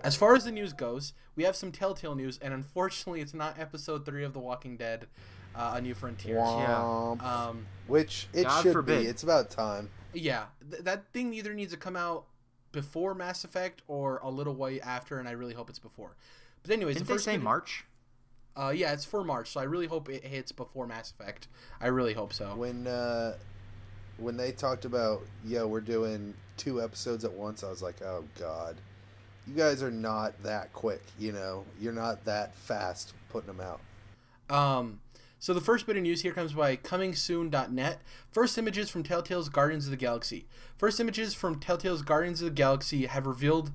As far as the news goes, we have some Telltale news, and unfortunately, it's not episode 3 of The Walking Dead, A New Frontiers. Womp. Which it God should forbid. be. It's about time. Yeah, that thing either needs to come out before Mass Effect or a little way after, and I really hope it's before. But anyways, Didn't the first they say March? Yeah, it's for March, so I really hope it hits before Mass Effect. I really hope so. When they talked about, we're doing 2 episodes at once, I was like, oh god, you guys are not that quick. You're not that fast putting them out. So the first bit of news here comes by comingsoon.net. First images from Telltale's Guardians of the Galaxy. First images from Telltale's Guardians of the Galaxy have revealed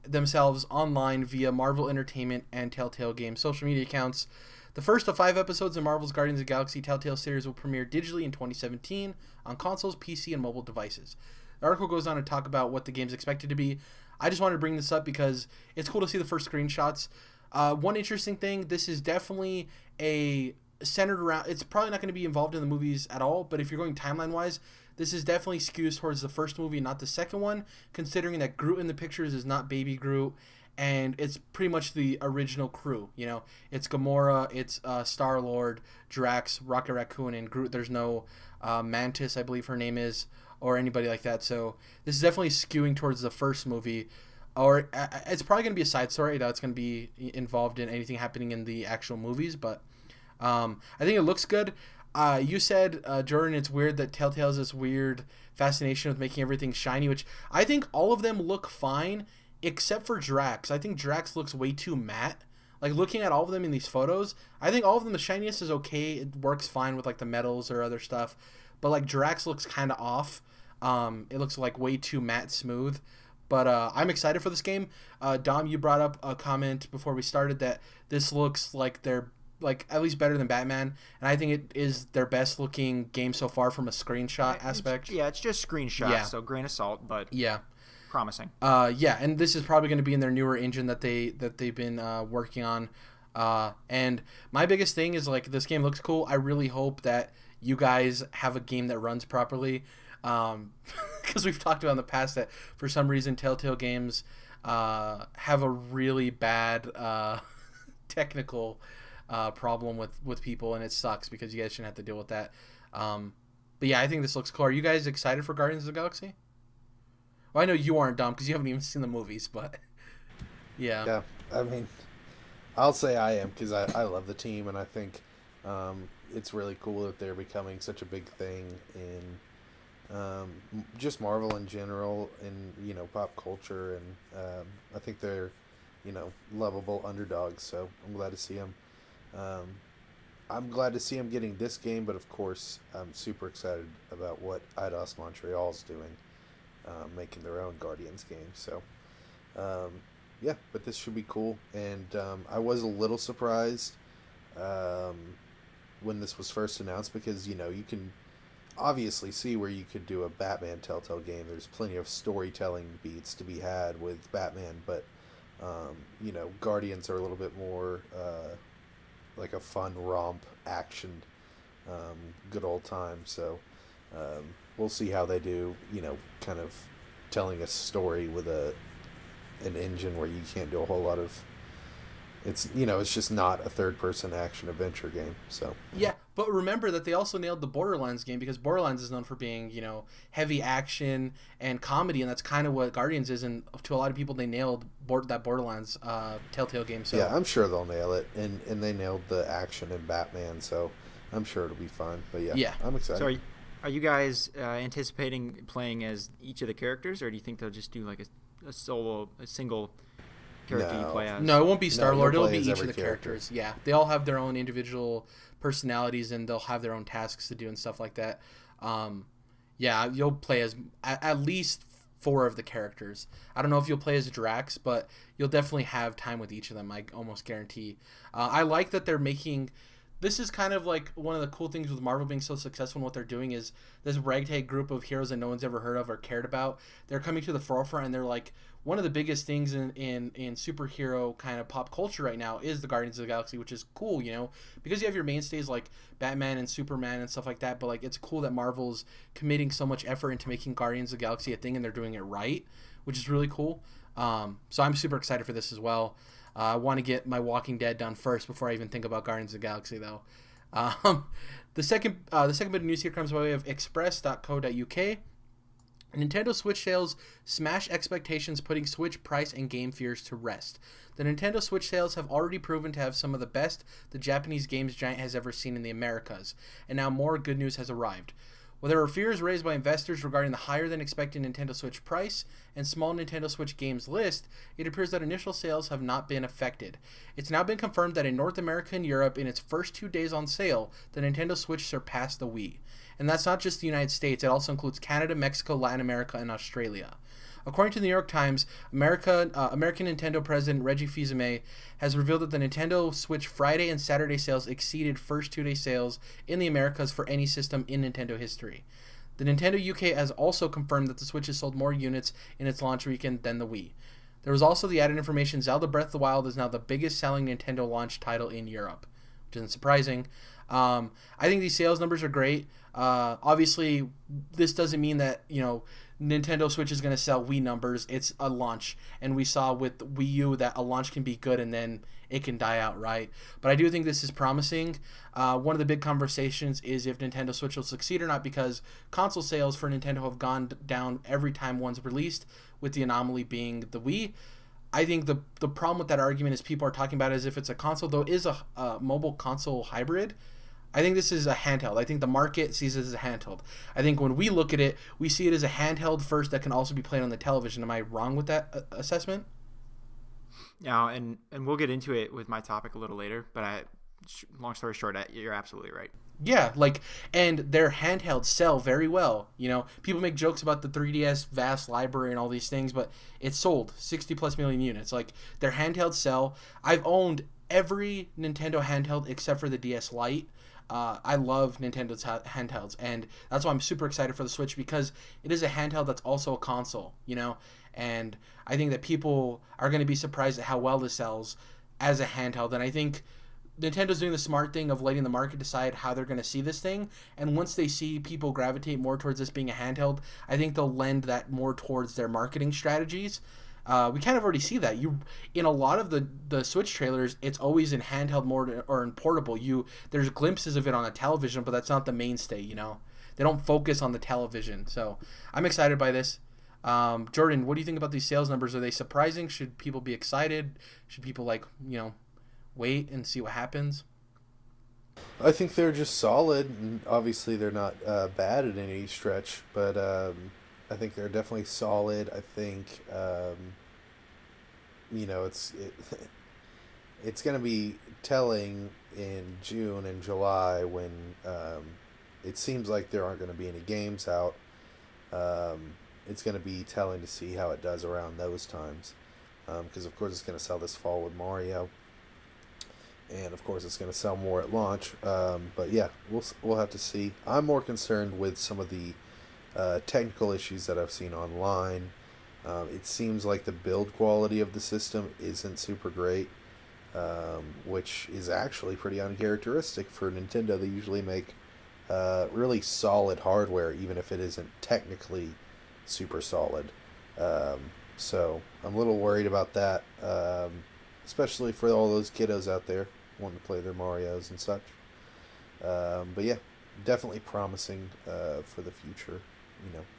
themselves online via Marvel Entertainment and Telltale Games social media accounts. The first of 5 episodes of Marvel's Guardians of the Galaxy Telltale series will premiere digitally in 2017 on consoles, PC, and mobile devices. The article goes on to talk about what the game's expected to be. I just wanted to bring this up because it's cool to see the first screenshots. One interesting thing, this is definitely centered around, it's probably not going to be involved in the movies at all, but if you're going timeline-wise, this is definitely skews towards the first movie, not the second one, considering that Groot in the pictures is not Baby Groot, and it's pretty much the original crew. It's Gamora, it's Star-Lord, Drax, Rocket Raccoon, and Groot. There's no Mantis, I believe her name is, or anybody like that. So this is definitely skewing towards the first movie. Or it's probably going to be a side story. I doubt it's going to be involved in anything happening in the actual movies, but I think it looks good. You said, Jordan, it's weird that Telltale has this weird fascination with making everything shiny, which I think all of them look fine, except for Drax. I think Drax looks way too matte. Like, looking at all of them in these photos, I think all of them, the shininess is okay. It works fine with, like, the metals or other stuff. But, like, Drax looks kind of off. It looks, like, way too matte smooth. But I'm excited for this game. Dom, you brought up a comment before we started that this looks like they're at least better than Batman, and I think it is their best looking game so far from a screenshot aspect. It's just screenshots, so grain of salt, but promising. And this is probably going to be in their newer engine that they've been working on. And my biggest thing is, like, this game looks cool. I really hope that you guys have a game that runs properly. Because we've talked about in the past that for some reason Telltale games have a really bad technical problem with people, and it sucks because you guys shouldn't have to deal with that. But yeah, I think this looks cool. Are you guys excited for Guardians of the Galaxy? Well, I know you aren't, Dom, because you haven't even seen the movies, but yeah. Yeah, I mean, I'll say I am because I love the team, and I think it's really cool that they're becoming such a big thing in just Marvel in general, and pop culture, and I think they're lovable underdogs, so I'm glad to see them. I'm glad to see them getting this game, but of course I'm super excited about what Eidos Montreal's doing, making their own Guardians game. So but this should be cool, and I was a little surprised when this was first announced, because you can obviously see where you could do a Batman Telltale game. There's plenty of storytelling beats to be had with Batman, but Guardians are a little bit more like a fun romp action, good old time. So we'll see how they do, kind of telling a story with an engine where you can't do a whole lot of. It's just not a third-person action adventure game. So yeah, but remember that they also nailed the Borderlands game, because Borderlands is known for being heavy action and comedy, and that's kind of what Guardians is. And to a lot of people, they nailed that Borderlands Telltale game. So yeah, I'm sure they'll nail it, and they nailed the action in Batman. So I'm sure it'll be fun. But yeah, I'm excited. So are you guys anticipating playing as each of the characters, or do you think they'll just do like a single character you play as? No, it won't be Star-Lord. It'll be each of the character. characters. Yeah, they all have their own individual personalities, and they'll have their own tasks to do and stuff like that. You'll play as at least 4 of the characters. I don't know if you'll play as Drax, but you'll definitely have time with each of them, I almost guarantee. I like that they're making... This is kind of like one of the cool things with Marvel being so successful, and what they're doing is this ragtag group of heroes that no one's ever heard of or cared about. They're coming to the forefront, and they're like one of the biggest things in superhero kind of pop culture right now is the Guardians of the Galaxy, which is cool, because you have your mainstays like Batman and Superman and stuff like that. But like, it's cool that Marvel's committing so much effort into making Guardians of the Galaxy a thing, and they're doing it right, which is really cool. So I'm super excited for this as well. I want to get my Walking Dead done first before I even think about Guardians of the Galaxy, though. The second bit of news here comes by way of express.co.uk. Nintendo Switch sales smash expectations, putting Switch price and game fears to rest. The Nintendo Switch sales have already proven to have some of the best the Japanese games giant has ever seen in the Americas, and now more good news has arrived. While there were fears raised by investors regarding the higher than expected Nintendo Switch price and small Nintendo Switch games list, it appears that initial sales have not been affected. It's now been confirmed that in North America and Europe, in its first 2 days on sale, the Nintendo Switch surpassed the Wii. And that's not just the United States, it also includes Canada, Mexico, Latin America, and Australia. According to the New York Times, American Nintendo president Reggie Fils-Aimé has revealed that the Nintendo Switch Friday and Saturday sales exceeded first 2-day sales in the Americas for any system in Nintendo history. The Nintendo UK has also confirmed that the Switch has sold more units in its launch weekend than the Wii. There was also the added information Zelda Breath of the Wild is now the biggest selling Nintendo launch title in Europe, which isn't surprising. I think these sales numbers are great. Obviously, this doesn't mean that, Nintendo Switch is going to sell Wii numbers. It's a launch, and we saw with Wii U that a launch can be good and then it can die out, right? But I do think this is promising. One of the big conversations is if Nintendo Switch will succeed or not, because console sales for Nintendo have gone down every time one's released, with the anomaly being the Wii. I think the problem with that argument is people are talking about it as if it's a console, though it is a mobile console hybrid. I think this is a handheld. I think the market sees it as a handheld. I think when we look at it, we see it as a handheld first that can also be played on the television. Am I wrong with that assessment? Yeah, and we'll get into it with my topic a little later, but long story short, you're absolutely right. Yeah, and their handhelds sell very well. People make jokes about the 3DS vast library and all these things, but it's sold 60 plus million units. Their handhelds sell. I've owned every Nintendo handheld except for the DS Lite. I love Nintendo's handhelds, and that's why I'm super excited for the Switch, because it is a handheld that's also a console, and I think that people are going to be surprised at how well this sells as a handheld, and I think Nintendo's doing the smart thing of letting the market decide how they're going to see this thing, and once they see people gravitate more towards this being a handheld, I think they'll lend that more towards their marketing strategies. We kind of already see that. In a lot of the Switch trailers, it's always in handheld mode or in portable. There's glimpses of it on a television, but that's not the mainstay. They don't focus on the television. So I'm excited by this. Jordan, what do you think about these sales numbers? Are they surprising? Should people be excited? Should people wait and see what happens? I think they're just solid, and obviously they're not bad at any stretch, but I think they're definitely solid. I think, it's going to be telling in June and July when it seems like there aren't going to be any games out. It's going to be telling to see how it does around those times, because of course it's going to sell this fall with Mario, and of course it's going to sell more at launch. But yeah, we'll have to see. I'm more concerned with some of the technical issues that I've seen online. It seems like the build quality of the system isn't super great, which is actually pretty uncharacteristic for Nintendo. They usually make really solid hardware, even if it isn't technically super solid. So I'm a little worried about that, especially for all those kiddos out there wanting to play their Marios and such. But yeah, definitely promising for the future.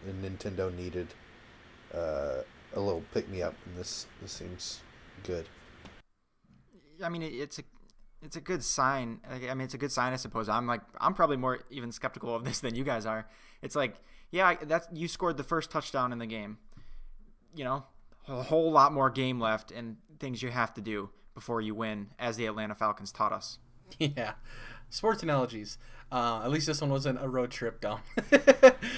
And Nintendo needed a little pick-me-up, and this seems good. I mean, it's a good sign. It's a good sign, I suppose. I'm probably more even skeptical of this than you guys are. It's you scored the first touchdown in the game. A whole lot more game left and things you have to do before you win, as the Atlanta Falcons taught us. Yeah. Sports analogies. At least this one wasn't a road trip, Dom.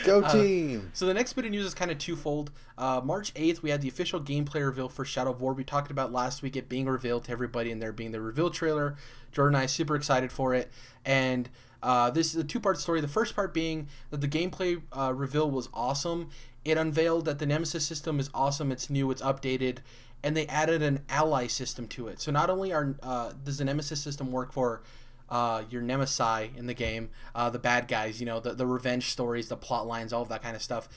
Go team! So the next bit of news is kind of twofold. March 8th, we had the official gameplay reveal for Shadow of War. We talked about last week it being revealed to everybody and there being the reveal trailer. Jordan and I are super excited for it. And this is a two-part story. The first part being that the gameplay reveal was awesome. It unveiled that the Nemesis system is awesome. It's new. It's updated. And they added an ally system to it. So not only does the Nemesis system work for your Nemesi in the game, the bad guys, the revenge stories, the plot lines, all of that kind of stuff.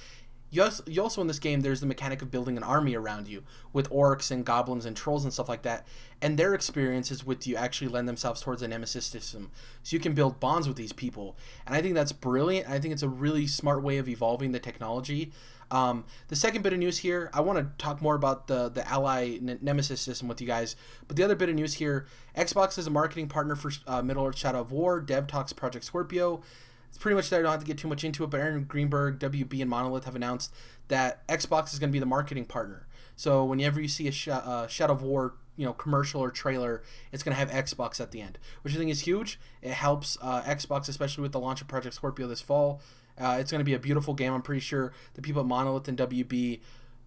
you also in this game, there's the mechanic of building an army around you with orcs and goblins and trolls and stuff like that, and their experiences with you actually lend themselves towards a nemesis system, so you can build bonds with these people, and I think that's brilliant. I think it's a really smart way of evolving the technology. The second bit of news here, I want to talk more about the ally nemesis system with you guys, but the other bit of news here, Xbox is a marketing partner for Middle-earth Shadow of War. Dev talks Project Scorpio. It's pretty much there. I don't have to get too much into it, but Aaron Greenberg, WB, and Monolith have announced that Xbox is going to be the marketing partner. So whenever you see a Shadow of War, commercial or trailer, it's going to have Xbox at the end, which I think is huge. It helps Xbox, especially with the launch of Project Scorpio this fall. It's going to be a beautiful game. I'm pretty sure the people at Monolith and WB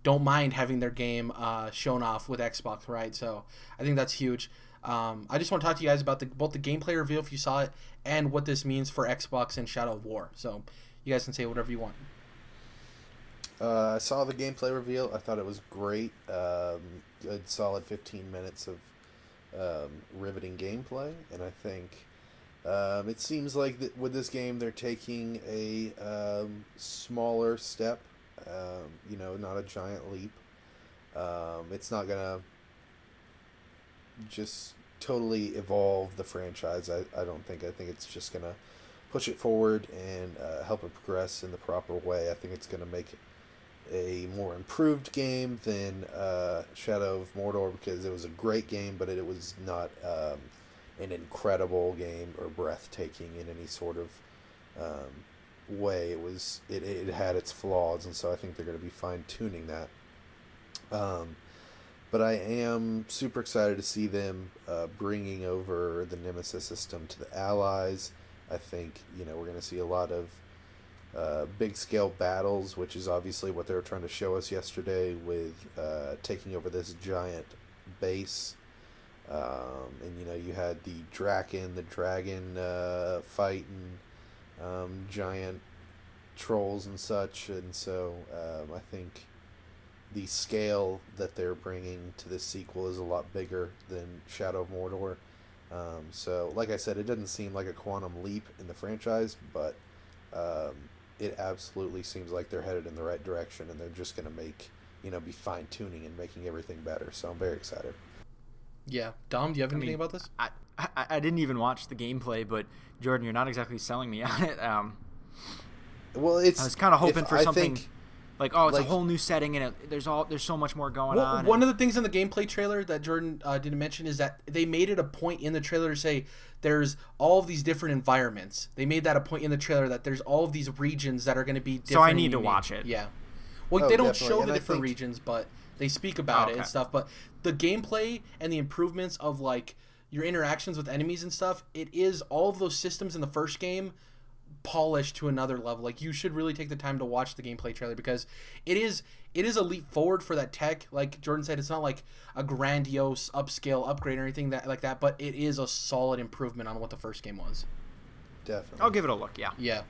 don't mind having their game shown off with Xbox, right? So I think that's huge. I just want to talk to you guys about both the gameplay reveal, if you saw it, and what this means for Xbox and Shadow of War. So you guys can say whatever you want. I saw the gameplay reveal. I thought it was great. Good solid 15 minutes of riveting gameplay, and I think it seems like with this game they're taking a smaller step, not a giant leap. It's not gonna just totally evolve the franchise. I don't think. I think it's just going to push it forward and help it progress in the proper way. I think it's going to make a more improved game than Shadow of Mordor, because it was a great game, but it was not an incredible game or breathtaking in any sort of way. It had its flaws, and so I think they're going to be fine-tuning that. But I am super excited to see them bringing over the Nemesis system to the allies. I think, we're going to see a lot of big-scale battles, which is obviously what they were trying to show us yesterday with taking over this giant base. And, you had the dragon fight and giant trolls and such. And so I think the scale that they're bringing to this sequel is a lot bigger than Shadow of Mordor. So, like I said, it doesn't seem like a quantum leap in the franchise, but it absolutely seems like they're headed in the right direction, and they're just going to make, be fine-tuning and making everything better. So I'm very excited. Yeah. Dom, do you have anything about this? I didn't even watch the gameplay, but Jordan, you're not exactly selling me on it. Well, I was kind of hoping for something... It's a whole new setting, and there's so much more going on. One of the things in the gameplay trailer that Jordan didn't mention is that they made it a point in the trailer to say there's all of these different environments. They made that a point in the trailer that there's all of these regions that are going to be different. So I need to watch it. Yeah. Well, they don't definitely. show the different regions, but they speak about it and stuff. But the gameplay and the improvements of, your interactions with enemies and stuff, it is all of those systems in the first game polished to another level. You should really take the time to watch the gameplay trailer, because it is a leap forward for that tech. Like Jordan said, it's not like a grandiose upscale upgrade or anything like that, but it is a solid improvement on what the first game was. Definitely. I'll give it a look. Yeah.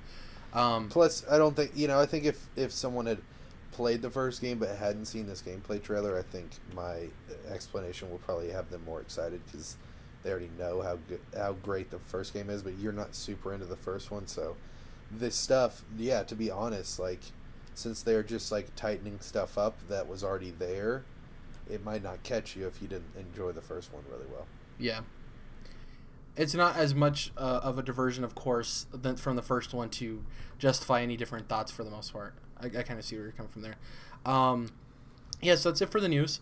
Plus, I don't think I think if someone had played the first game but hadn't seen this gameplay trailer, I think my explanation will probably have them more excited, because they already know how great the first game is, but you're not super into the first one. So this stuff, to be honest, since they're just tightening stuff up that was already there, it might not catch you if you didn't enjoy the first one really well. Yeah. It's not as much of a diversion, of course, from the first one to justify any different thoughts for the most part. I kind of see where you're coming from there. So that's it for the news.